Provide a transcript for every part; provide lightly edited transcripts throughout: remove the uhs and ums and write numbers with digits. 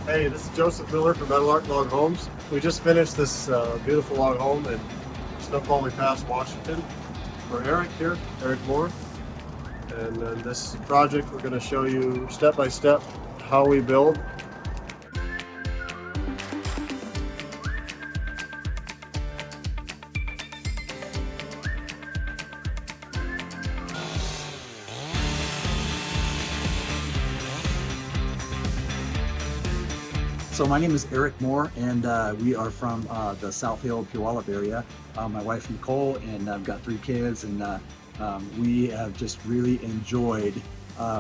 Hey, this is Joseph Miller from Meadowlark Log Homes. We just finished this beautiful log home in Snoqualmie Pass, Washington for Eric here, Eric Moore. And in this project, we're going to show you step by step how we build. So my name is Eric Moore, and we are from the South Hill, Puyallup area. My wife Nicole, and I've got 3 kids, and we have just really enjoyed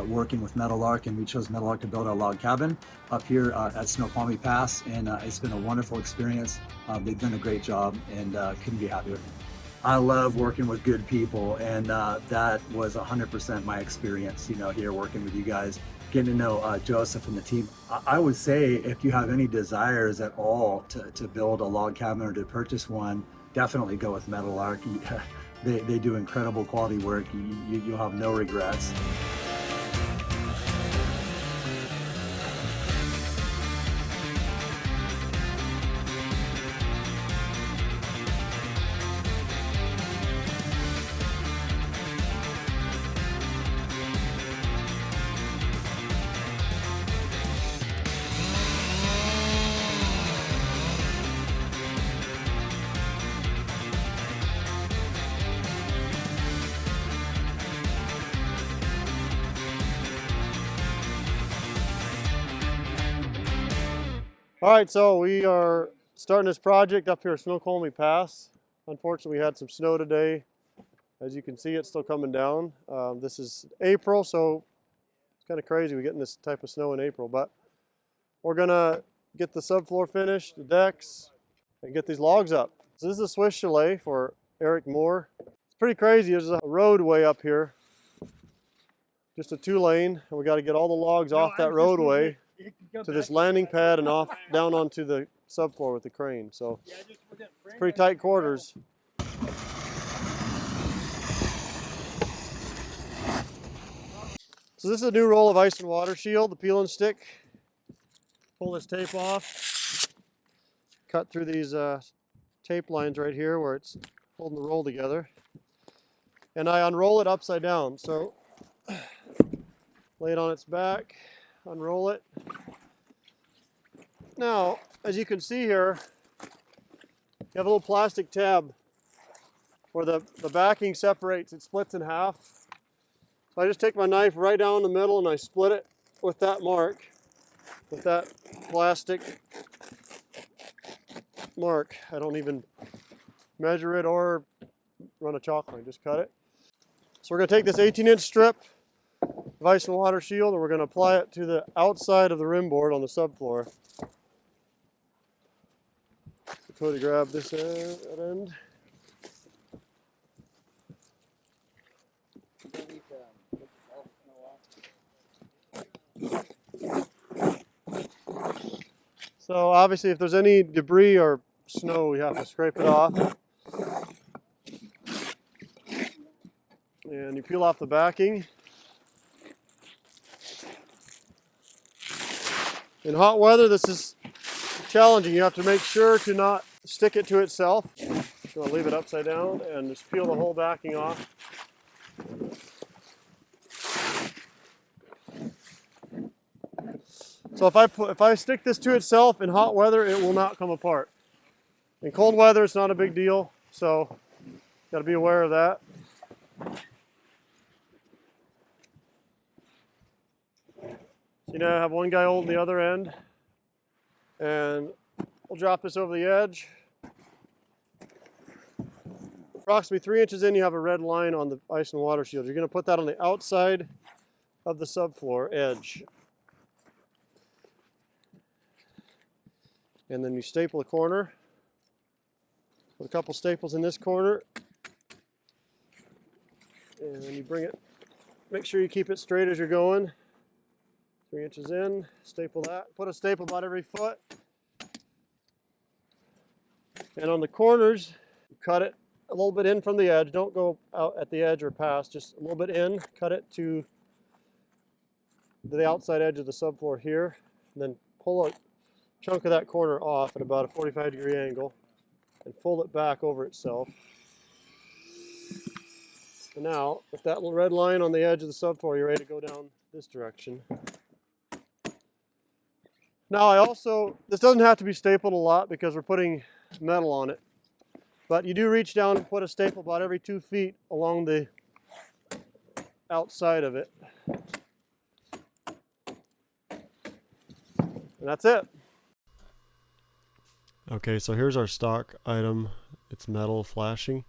working with Meadowlark, and we chose Meadowlark to build our log cabin up here at Snoqualmie Pass, and it's been a wonderful experience. They've done a great job, and couldn't be happier. I love working with good people, and that was 100% my experience, here working with you guys, getting to know Joseph and the team. I would say if you have any desires at all to build a log cabin or to purchase one, definitely go with Meadowlark. They do incredible quality work. You'll have no regrets. All right, so we are starting this project up here at Snoqualmie Pass. Unfortunately, we had some snow today. As you can see, it's still coming down. This is April, so it's kind of crazy we're getting this type of snow in April, but we're gonna get the subfloor finished, the decks, and get these logs up. So this is a Swiss chalet for Eric Moore. It's pretty crazy. There's a roadway up here, just a 2-lane, and we got to get all the logs off that roadway to this landing pad and off down onto the subfloor with the crane. So it's pretty tight quarters. So this is a new roll of ice and water shield, the peel and stick. Pull this tape off, cut through these tape lines right here where it's holding the roll together, and I unroll it upside down. So lay it on its back, unroll it. Now, as you can see here, you have a little plastic tab where the backing separates, it splits in half. So I just take my knife right down the middle and I split it with that mark, with that plastic mark. I don't even measure it or run a chalk line, just cut it. So we're going to take this 18-inch strip of ice and water shield and we're going to apply it to the outside of the rim board on the subfloor. So to grab this end. So obviously if there's any debris or snow, we have to scrape it off. And you peel off the backing. In hot weather, this is challenging. You have to make sure to not stick it to itself. You want to leave it upside down and just peel the whole backing off. So if I stick this to itself in hot weather, it will not come apart. In cold weather, it's not a big deal, so got to be aware of that. So now I have one guy holding the other end, and we'll drop this over the edge. Approximately 3 inches in, you have a red line on the ice and water shield. You're going to put that on the outside of the subfloor edge. And then you staple a corner. Put a couple staples in this corner. And then you bring it, make sure you keep it straight as you're going. 3 inches in, staple that. Put a staple about every foot. And on the corners, you cut it a little bit in from the edge. Don't go out at the edge or past, just a little bit in. Cut it to the outside edge of the subfloor here. And then pull it chunk of that corner off at about a 45-degree angle and fold it back over itself. And now, with that little red line on the edge of the subfloor, you're ready to go down this direction. Now this doesn't have to be stapled a lot because we're putting metal on it. But you do reach down and put a staple about every 2 feet along the outside of it. And that's it. Okay, so here's our stock item. It's metal flashing,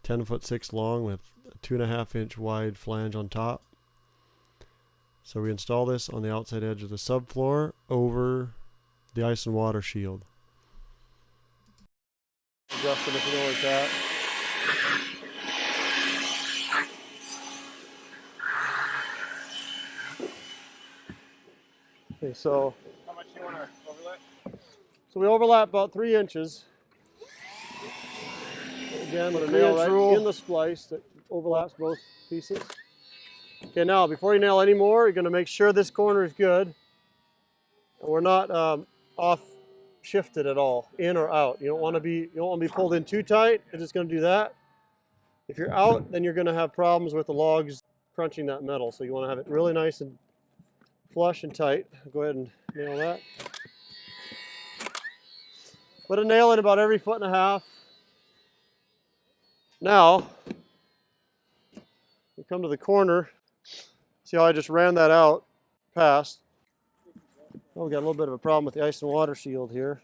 10'6" long with a 2.5-inch wide flange on top. So we install this on the outside edge of the subfloor over the ice and water shield. Justin, if you know like that. Okay, so How much do you want to overlap? we overlap about 3 inches. Again, with a nail right in the splice that overlaps both pieces. Okay, now before you nail any more, you're going to make sure this corner is good. And we're not off shifted at all, in or out. You don't want to be pulled in too tight. It's just going to do that. If you're out, then you're going to have problems with the logs crunching that metal. So you want to have it really nice and flush and tight. Go ahead and nail that. Put a nail in about every 1.5 feet. Now, we come to the corner. See how I just ran that out past? Oh, we got a little bit of a problem with the ice and water shield here.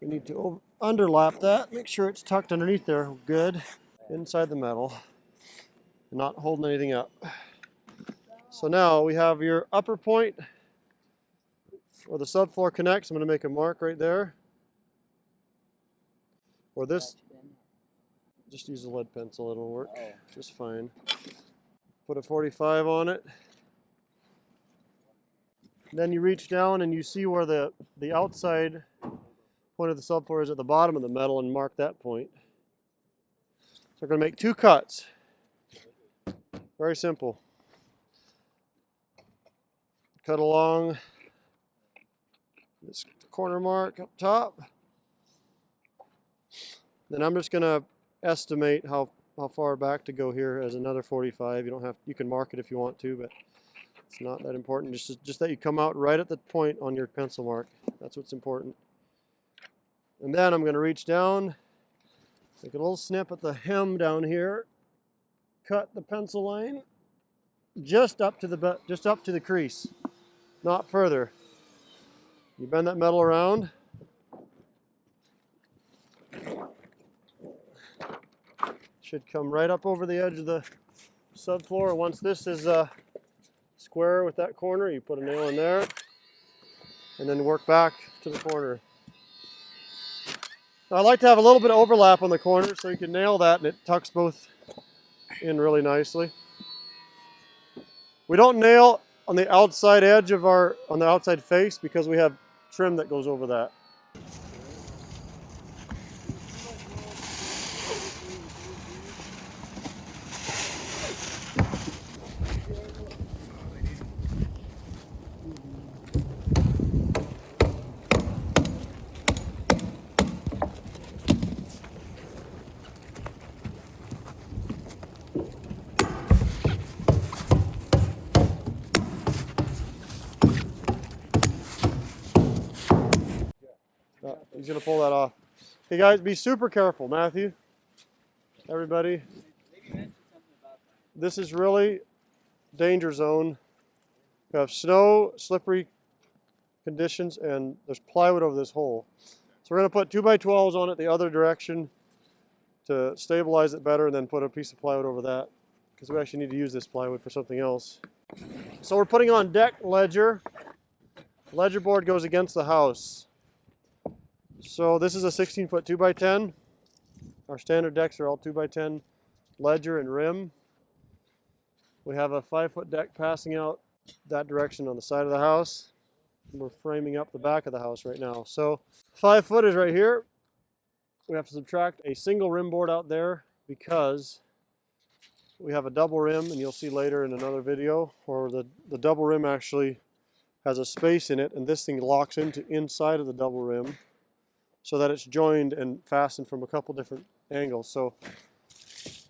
We need to underlap that, make sure it's tucked underneath there good, inside the metal, and not holding anything up. So now we have your upper point where the subfloor connects. I'm going to make a mark right there. Or this, just use a lead pencil, it'll work just fine. Put a 45 on it. Then you reach down and you see where the outside point of the subfloor is at the bottom of the metal and mark that point. So we're going to make 2 cuts. Very simple. Cut along this corner mark up top. Then I'm just going to estimate how far back to go here as another 45. You can mark it if you want to, but it's not that important. Just that you come out right at the point on your pencil mark. That's what's important. And then I'm going to reach down, make a little snip at the hem down here, cut the pencil line just up to the crease, not further. You bend that metal around. Should come right up over the edge of the subfloor. Once this is square with that corner, you put a nail in there and then work back to the corner. Now, I like to have a little bit of overlap on the corner so you can nail that and it tucks both in really nicely. We don't nail on the outside edge of on the outside face because we have trim that goes over that. He's going to pull that off. Hey guys, be super careful. Matthew, everybody, this is really danger zone. We have snow, slippery conditions, and there's plywood over this hole. So we're going to put 2x12s on it the other direction to stabilize it better, and then put a piece of plywood over that because we actually need to use this plywood for something else. So we're putting on deck ledger. Ledger board goes against the house. So this is a 16-foot 2x10. Our standard decks are all 2x10 ledger and rim. We have a 5-foot deck passing out that direction on the side of the house. We're framing up the back of the house right now. So 5 foot is right here. We have to subtract a single rim board out there because we have a double rim, and you'll see later in another video, or the double rim actually has a space in it, and this thing locks into inside of the double rim so that it's joined and fastened from a couple different angles. So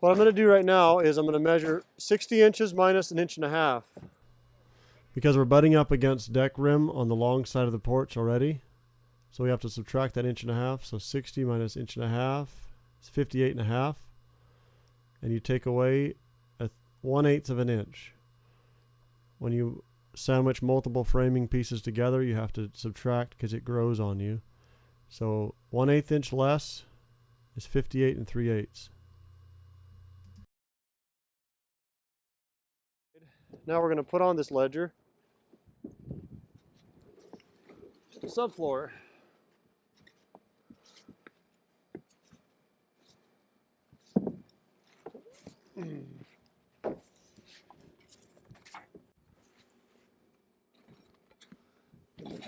what I'm going to do right now is I'm going to measure 60 inches minus 1.5 inches. Because we're butting up against deck rim on the long side of the porch already, so we have to subtract that 1.5 inches. So 60 minus 1.5 inches is 58.5, and you take away 1/8 of an inch. When you sandwich multiple framing pieces together, you have to subtract because it grows on you. So 1/8 inch less is 58 3/8. Now we're going to put on this ledger. Subfloor.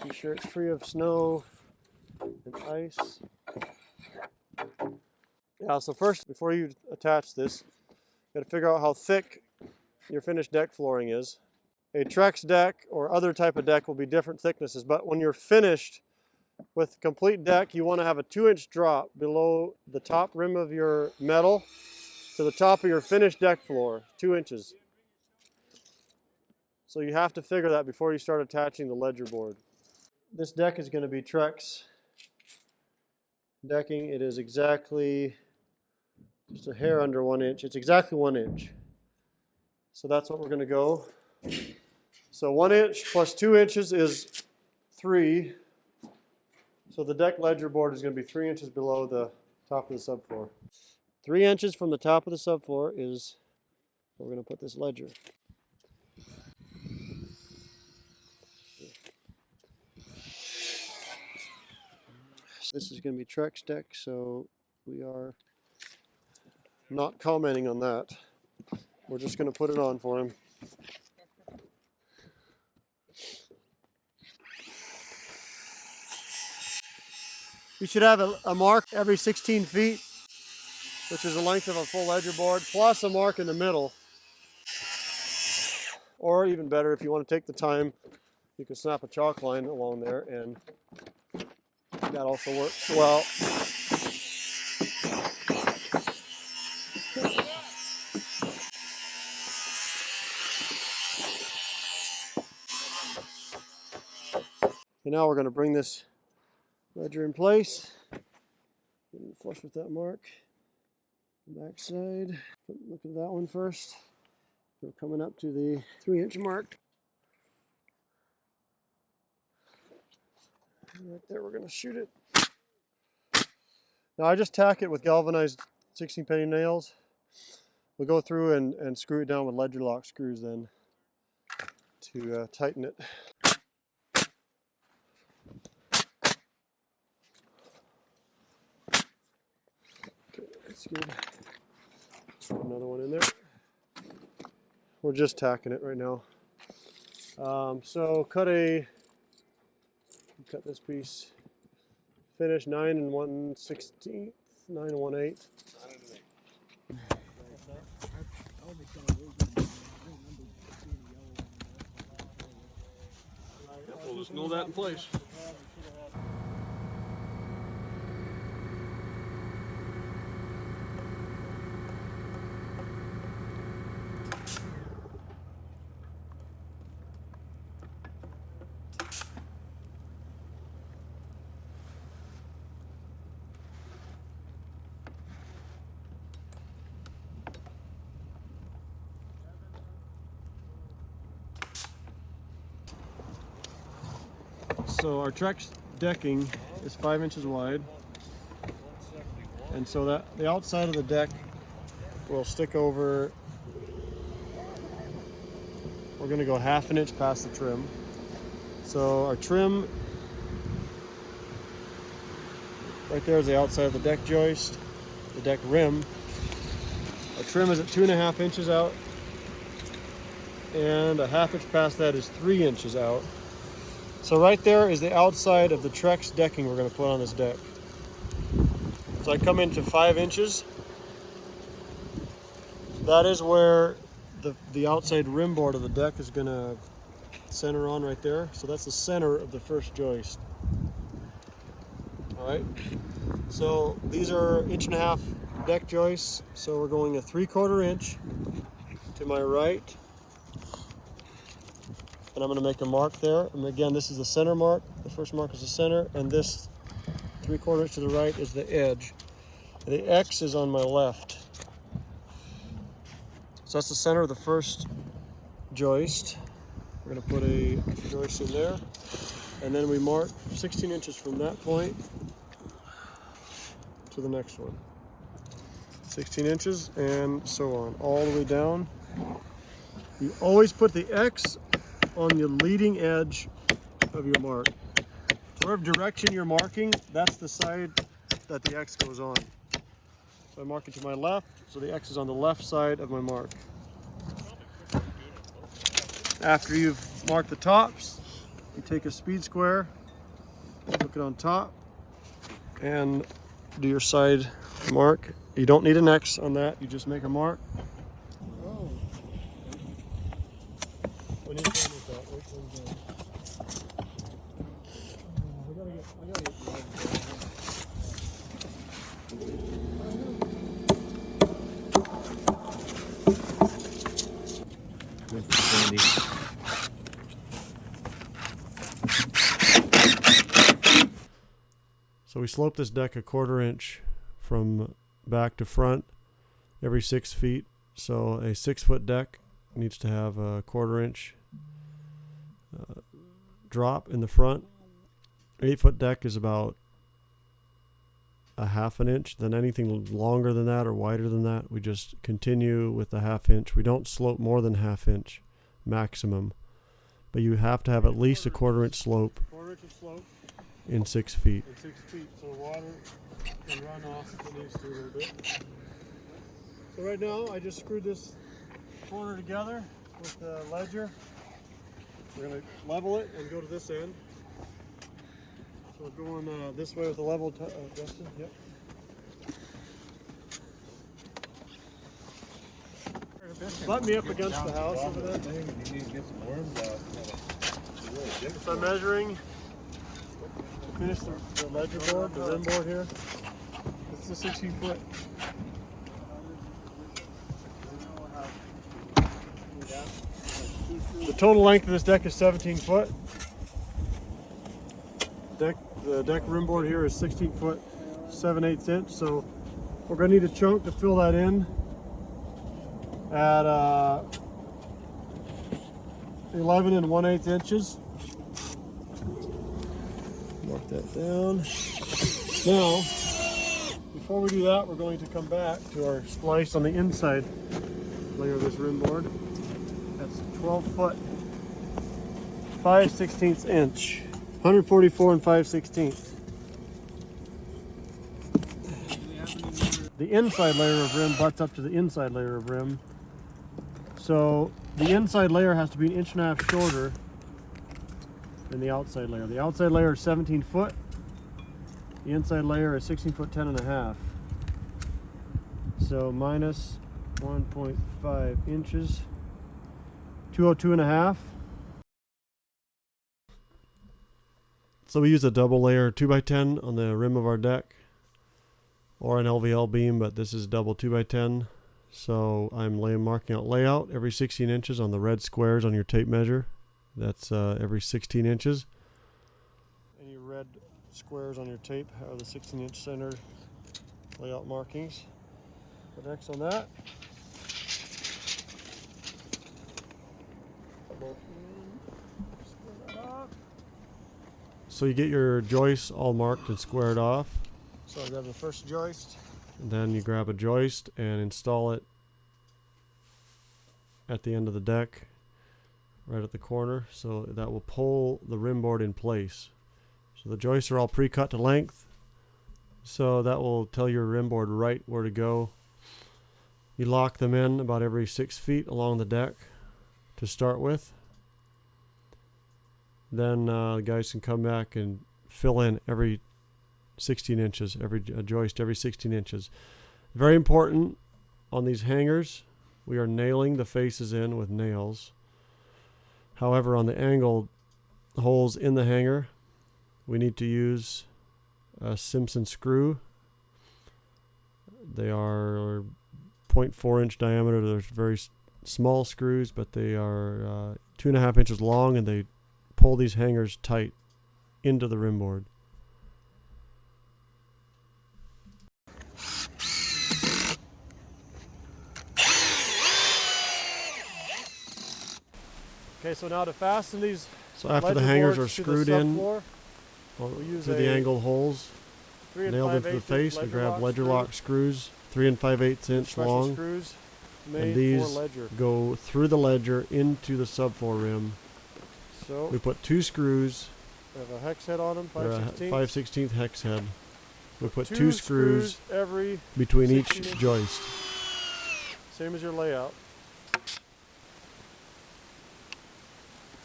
Be sure it's free of snow and ice. Yeah, so first, before you attach this, you got to figure out how thick your finished deck flooring is. A Trex deck or other type of deck will be different thicknesses, but when you're finished with complete deck, you want to have a 2-inch drop below the top rim of your metal to the top of your finished deck floor, 2 inches. So you have to figure that before you start attaching the ledger board. This deck is going to be Trex decking. It is exactly just a hair under 1 inch. It's exactly 1 inch. So that's what we're going to go. So 1 inch plus 2 inches is 3. So the deck ledger board is going to be 3 inches below the top of the subfloor. 3 inches from the top of the subfloor is where we're going to put this ledger. This is going to be Trex deck, so we are not commenting on that. We're just going to put it on for him. You should have a mark every 16 feet, which is the length of a full ledger board, plus a mark in the middle. Or even better, if you want to take the time, you can snap a chalk line along there, and that also works well. And now we're going to bring this ledger in place. Flush with that mark. Back side. Look at that one first. We're coming up to the 3-inch mark. Right there, we're going to shoot it. Now I just tack it with galvanized 16-penny nails. We'll go through and screw it down with ledger lock screws then to tighten it. Okay, that's good. Let's put another one in there. We're just tacking it right now. So cut this piece. Finish 9 1/16, 9 1/8. We'll just know that in place. So our Trex decking is 5 inches wide, and so that the outside of the deck will stick over. We're going to go 1/2 inch past the trim. So our trim right there is the outside of the deck joist, the deck rim. Our trim is at 2.5 inches out, and 1/2 inch past that is 3 inches out. So right there is the outside of the Trex decking we're going to put on this deck. So I come into 5 inches. That is where the outside rim board of the deck is going to center on right there. So that's the center of the first joist. All right. So these are 1.5 inch deck joists. So we're going a 3/4 inch to my right. And I'm going to make a mark there. And again, this is the center mark. The first mark is the center, and this 3/4 inch to the right is the edge. The X is on my left. So that's the center of the first joist. We're going to put a joist in there, and then we mark 16 inches from that point to the next one. 16 inches, and so on, all the way down. You always put the X on the leading edge of your mark. So whatever direction you're marking, that's the side that the X goes on. So I mark it to my left, so the X is on the left side of my mark. After you've marked the tops, you take a speed square, look it on top, and do your side mark. You don't need an X on that, you just make a mark. Oh. When he's done with that, wait till he's done. I gotta get So we slope this deck 1/4 inch from back to front every 6 feet. So a 6-foot deck needs to have a 1/4 inch drop in the front. 8-foot deck is about a 1/2 inch. Then anything longer than that or wider than that, we just continue with the 1/2 inch. We don't slope more than 1/2 inch maximum, but you have to have at least a 1/4 inch slope. 1/4 inch of slope in 6 feet. In 6 feet, so water can run off if it needs to a little bit. So right now, I just screwed this corner together with the ledger. We're going to level it and go to this end. So we're going this way with the level, Justin. Yep. Butt me up against the house over there. If I'm measuring, finish the ledger board, the rim board here. It's the 16 foot. The total length of this deck is 17 foot. The deck rim board here is 16 foot 7/8 inch. So we're going to need a chunk to fill that in at 11 1/8 inches. Mark that down. Now, before we do that, we're going to come back to our splice on the inside layer of this rim board. That's 12 foot 5/16 inch, 144 5/16. The inside layer of rim butts up to the inside layer of rim. So the inside layer has to be 1.5 inches shorter than the outside layer. The outside layer is 17 foot. The inside layer is 16 foot 10.5. So minus 1.5 inches, 202.5. So we use a double layer 2x10 on the rim of our deck, or an LVL beam, but this is double 2x10. So I'm marking out layout every 16 inches on the red squares on your tape measure. That's every 16 inches. Any red squares on your tape are the 16-inch center layout markings. Put X on that. So you get your joists all marked and squared off. So I grab the first joist. And then you grab a joist and install it at the end of the deck, right at the corner, so that will pull the rim board in place. So the joists are all pre-cut to length, so that will tell your rim board right where to go. You lock them in about every 6 feet along the deck to start with. Then the guys can come back and fill in every 16 inches, every joist every 16 inches. Very important on these hangers, we are nailing the faces in with nails. However, on the angled holes in the hanger, we need to use a Simpson screw. They are 0.4 inch diameter. They're very small screws, but they are 2.5 inches long, and they pull these hangers tight into the rim board. Okay, so now to fasten these, so after the hangers are screwed in we use through the angled holes, 3 and nailed into 5/8 E the face, we grab ledger lock screws, 3 and 5/8 inch Special long, screws and made these for ledger. go through the ledger into the subfloor rim. So We put 2 screws. we have a hex head on them, They're a 5/16. 5/16 hex head. We put 2 2 screws every between 16 each inches. joist. Same as your layout.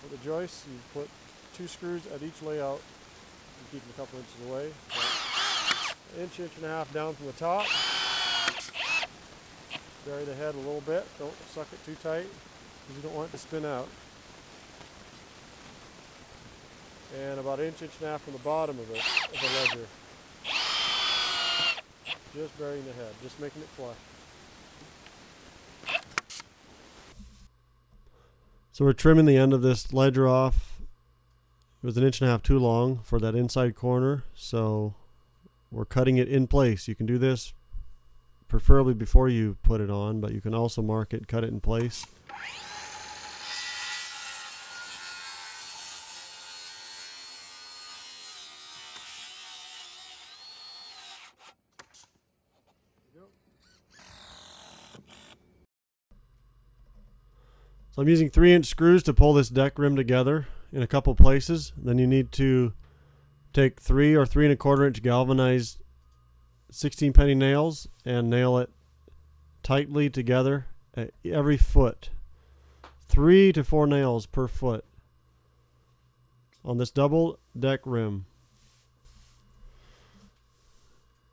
For the joists, you put 2 screws at each layout. You keep them a couple inches away. About inch and a half down from the top. Bury the head a little bit. Don't suck it too tight because you don't want it to spin out. And about inch and a half from the bottom of the ledger. Just burying the head, just making it flush. So we're trimming the end of this ledger off. It was 1.5 inches too long for that inside corner, so we're cutting it in place. You can do this preferably before you put it on, but you can also mark it, cut it in place. So I'm using 3-inch screws to pull this deck rim together in a couple places. Then you need to take 3 or 3 1/4 inch galvanized 16 penny nails and nail it tightly together at every foot. 3 to 4 nails per foot on this double deck rim.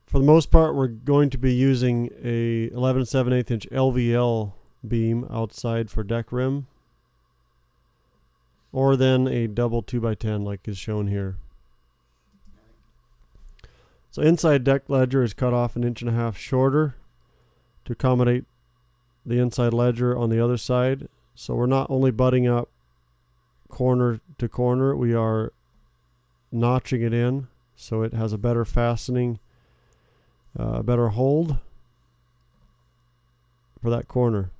For the most part, we're going to be using a 11 7/8 inch LVL beam outside for deck rim, or then a double 2x10 like is shown here. So inside deck ledger is cut off 1.5 inches shorter to accommodate the inside ledger on the other side. So we're not only butting up corner to corner, we are notching it in so it has a better fastening, better hold for that corner.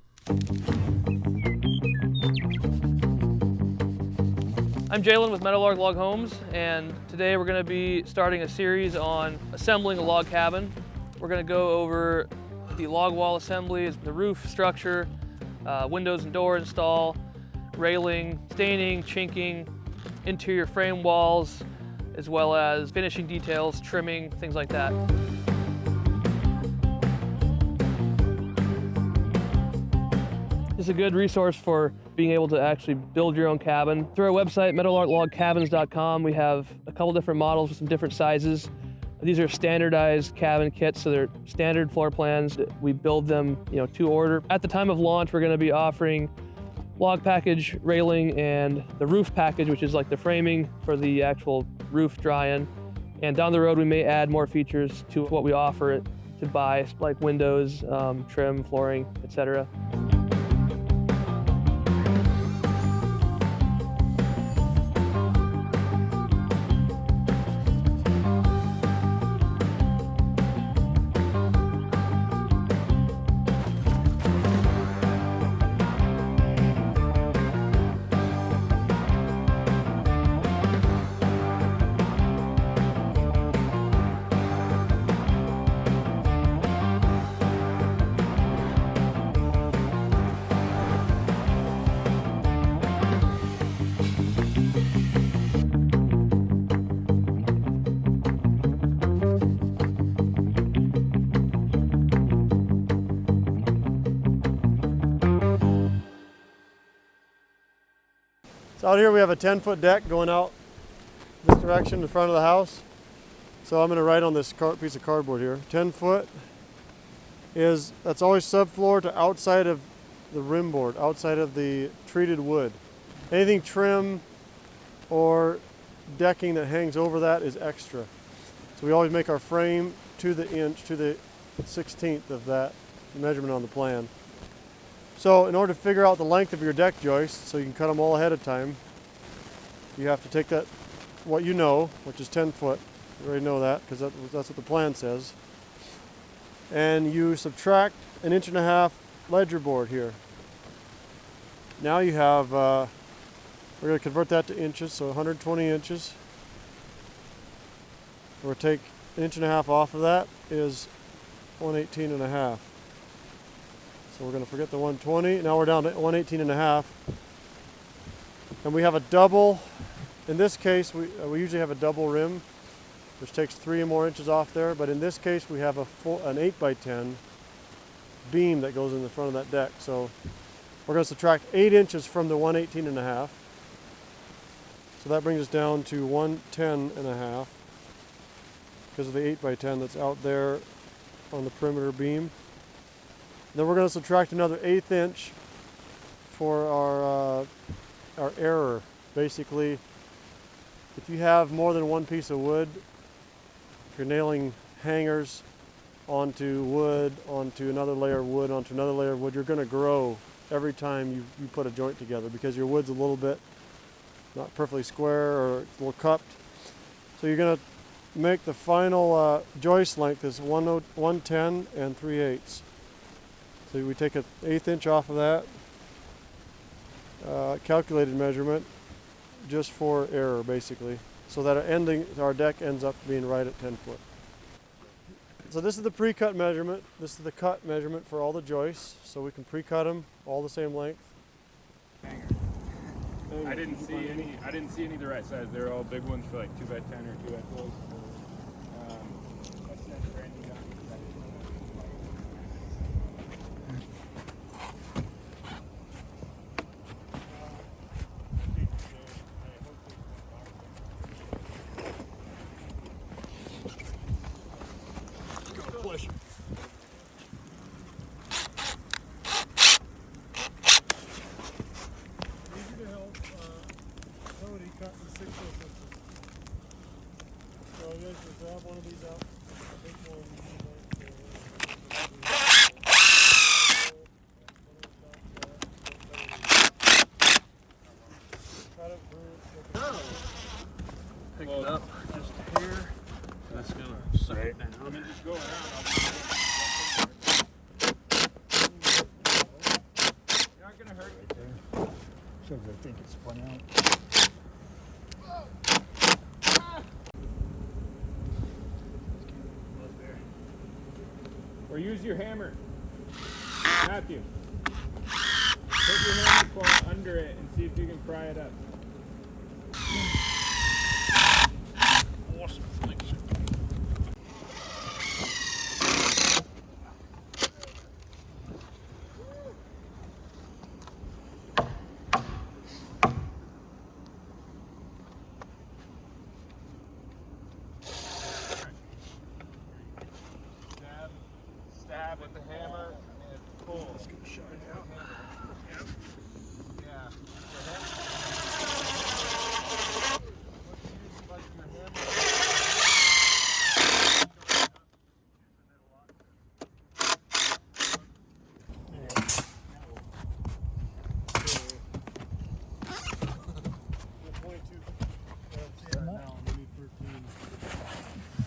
I'm Jalen with Meadowlark Log Homes, and today we're going to be starting a series on assembling a log cabin. We're going to go over the log wall assembly, the roof structure, windows and door install, railing, staining, chinking, interior frame walls, as well as finishing details, trimming, things like that. It's a good resource for being able to actually build your own cabin. Through our website, meadowlarklogcabins.com, we have a couple different models with some different sizes. These are standardized cabin kits, so they're standard floor plans. We build them, to order. At the time of launch, we're going to be offering log package, railing, and the roof package, which is like the framing for the actual roof dry-in. And down the road, we may add more features to what we offer to buy, like windows, trim, flooring, etc. So out here we have a 10-foot deck going out this direction in front of the house. So I'm going to write on this piece of cardboard here. 10 foot that's always subfloor to outside of the rim board, outside of the treated wood. Anything trim or decking that hangs over that is extra. So we always make our frame to the inch, to the 16th of that measurement on the plan. So in order to figure out the length of your deck joists, so you can cut them all ahead of time, you have to take that, what you know, which is 10 foot. You already know that because that's what the plan says. And you subtract 1.5 inch ledger board here. Now you have, we're going to convert that to inches, so 120 inches. We'll take 1.5 inches off of that is 118.5. So we're going to forget the 120. Now we're down to 118.5. And we have a double. In this case, we usually have a double rim, which takes 3 more inches off there. But in this case, we have an 8x10 beam that goes in the front of that deck. So we're going to subtract 8 inches from the 118.5. So that brings us down to 110.5 because of the 8x10 that's out there on the perimeter beam. Then we're going to subtract another 1/8 inch for our error. Basically, if you have more than one piece of wood, if you're nailing hangers onto wood, onto another layer of wood, onto another layer of wood, you're going to grow every time you put a joint together because your wood's a little bit not perfectly square or it's a little cupped. So you're going to make the final joist length is 110 and 3/8. So we take an 1/8 inch off of that calculated measurement just for error basically, so that our deck ends up being right at 10 foot. So this is the pre-cut measurement. This is the cut measurement for all the joists, so we can pre-cut them all the same length. I didn't see any of the right size. They're all big ones for like 2x10 or 2x12. Pleasure. Easy to help Cody cut the 6 inches. So you guys just grab one of these up. Take one. Cut it through. Pick it up just here. That's gonna suck it down. Let me just go around. You're not gonna hurt it. Shows I think it's spun out. Or use your hammer. Matthew. Put your hammer claw under it and see if you can pry it up. Awesome. Thanks. Stab with the hammer and pull. Let's get a shot out. Yep. Yeah.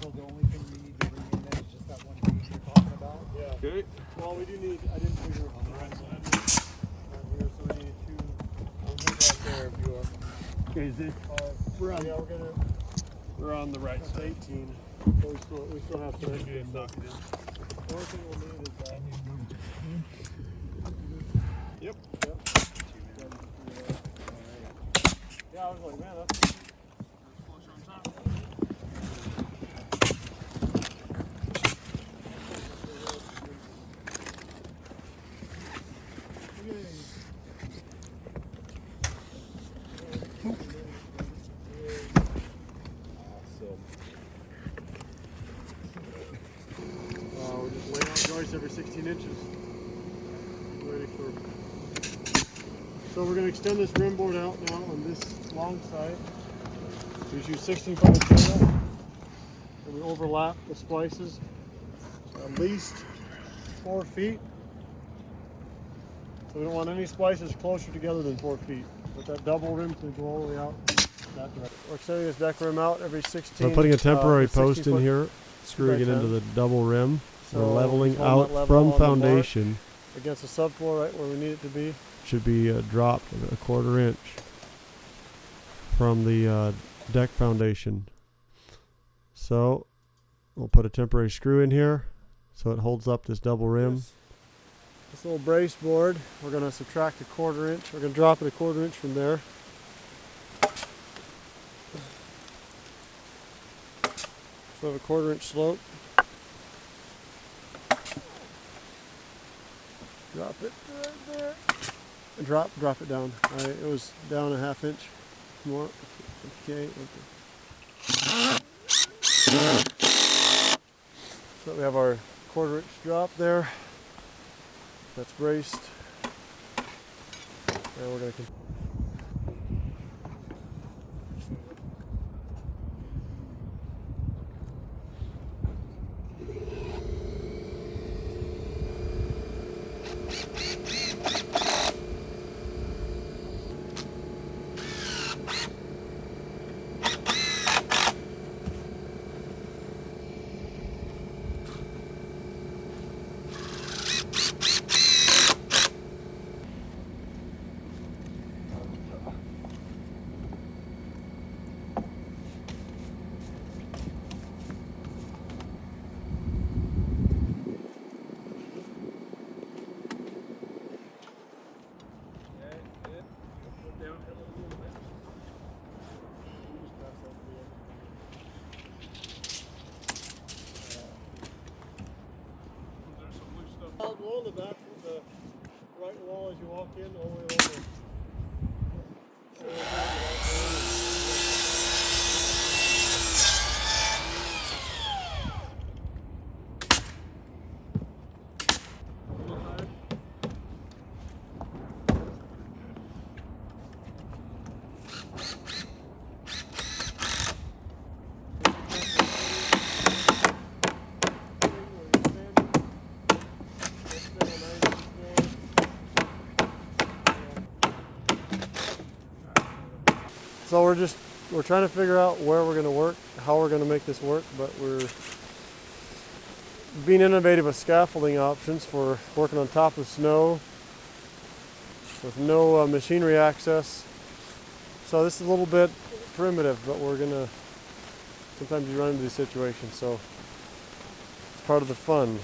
So the only thing we need to bring in then is just that one piece you're talking about? Yeah. Okay. Well, we do need, I didn't figure on the right side. Here, so we need two. We'll move right there if you are. Okay, is this? Yeah, We're on the right that's side. 18. So we still have to. Knock it in. The only thing we'll need is that. Yep. Yeah, I was like, man, that's. Closer on top. We're just laying out joists every 16 inches. Ready for. So we're going to extend this rim board out now on this long side. We use 16-foot material, and we overlap the splices at least 4 feet. So we don't want any splices closer together than 4 feet. But that double rim to go all the way out that direction. We're extending this deck rim out every 16. So putting a temporary post in 16-foot here, screwing it into the double rim. So we're leveling we want out that level from on the foundation. against the subfloor right where we need it to be. Should be dropped a 1/4 inch from the deck foundation. So we'll put a temporary screw in here so it holds up this double rim. This little brace board, we're going to subtract a 1/4 inch. We're going to drop it a 1/4 inch from there. So we have a 1/4 inch slope. Drop it right there. And drop it down. All right, it was down a 1/2 inch more. Okay. So we have our 1/4 inch drop there. That's braced. And we're going to wall in the back of the right wall as you walk in, all the way over. So we're trying to figure out where we're going to work, how we're going to make this work, but we're being innovative with scaffolding options for working on top of snow with no machinery access. So this is a little bit primitive, but sometimes you run into these situations, so it's part of the fun.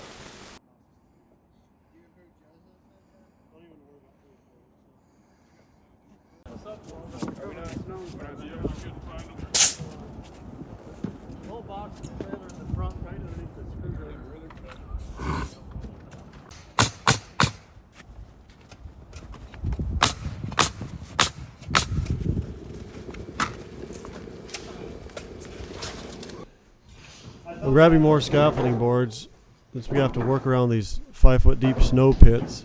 I'm grabbing more scaffolding boards since we have to work around these 5-foot deep snow pits.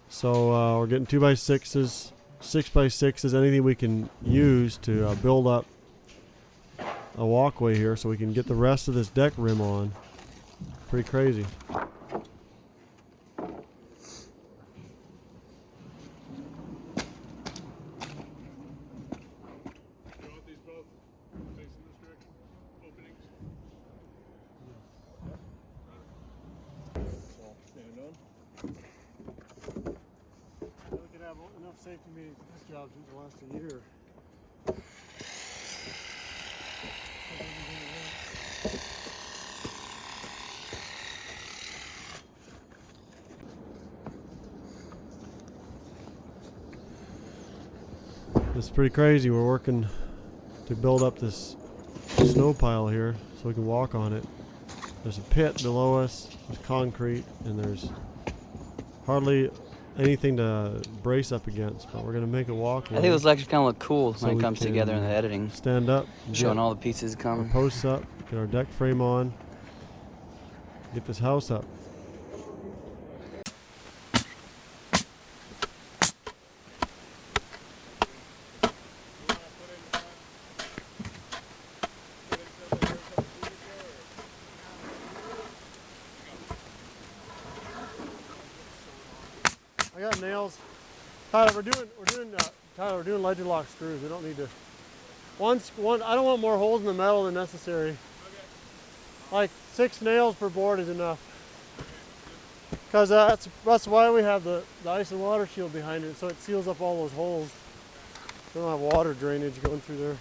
So we're getting 2x6s, 6x6s, anything we can use to build up a walkway here so we can get the rest of this deck rim on. Pretty crazy. We could have enough safety meetings at this job to last a year. It's pretty crazy. We're working to build up this snow pile here so we can walk on it. There's a pit below us, there's concrete, and there's hardly anything to brace up against, but we're going to make a walkway. I think it was actually kind of look cool So when it we comes together in the editing, stand up, showing get all the pieces our coming. posts up, get our deck frame on, get this house up. I got nails. Tyler, we're doing legend lock screws. We don't need to. I don't want more holes in the metal than necessary. Like 6 nails per board is enough. Because that's why we have the ice and water shield behind it, so it seals up all those holes. We don't have water drainage going through there.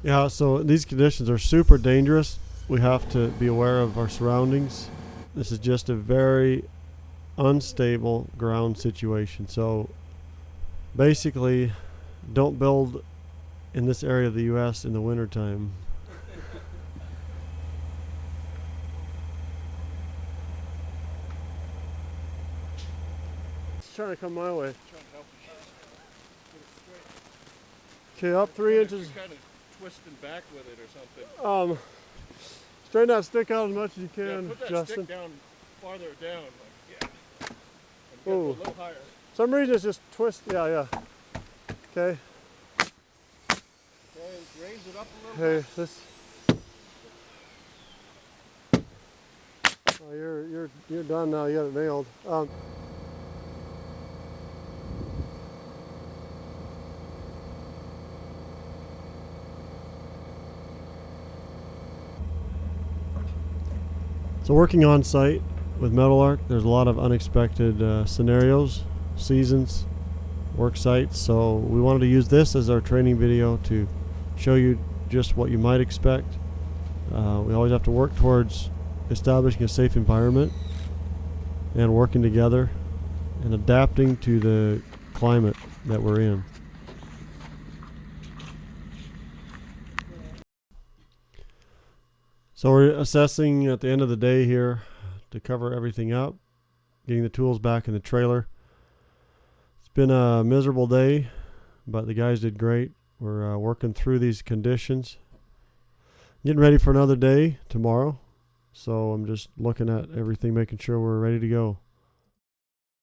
Yeah, so these conditions are super dangerous. We have to be aware of our surroundings. This is just a very unstable ground situation. So basically, don't build in this area of the U.S. in the wintertime. It's trying to come my way. Okay, up 3 inches. Twisting back with it or something. Straighten that stick out as much as you can, Put that Justin. stick down farther down. Like, yeah. And Oh. go a little higher. Some reason it's just twist. Yeah. Okay. Okay, raise it up a little Hey, this. Oh, you're done now. You got it nailed. So working on site with Meadowlark, there's a lot of unexpected scenarios, seasons, work sites. So we wanted to use this as our training video to show you just what you might expect. We always have to work towards establishing a safe environment and working together and adapting to the climate that we're in. So we're assessing at the end of the day here to cover everything up, getting the tools back in the trailer. It's been a miserable day, but the guys did great. We're working through these conditions. Getting ready for another day tomorrow. So I'm just looking at everything, making sure we're ready to go.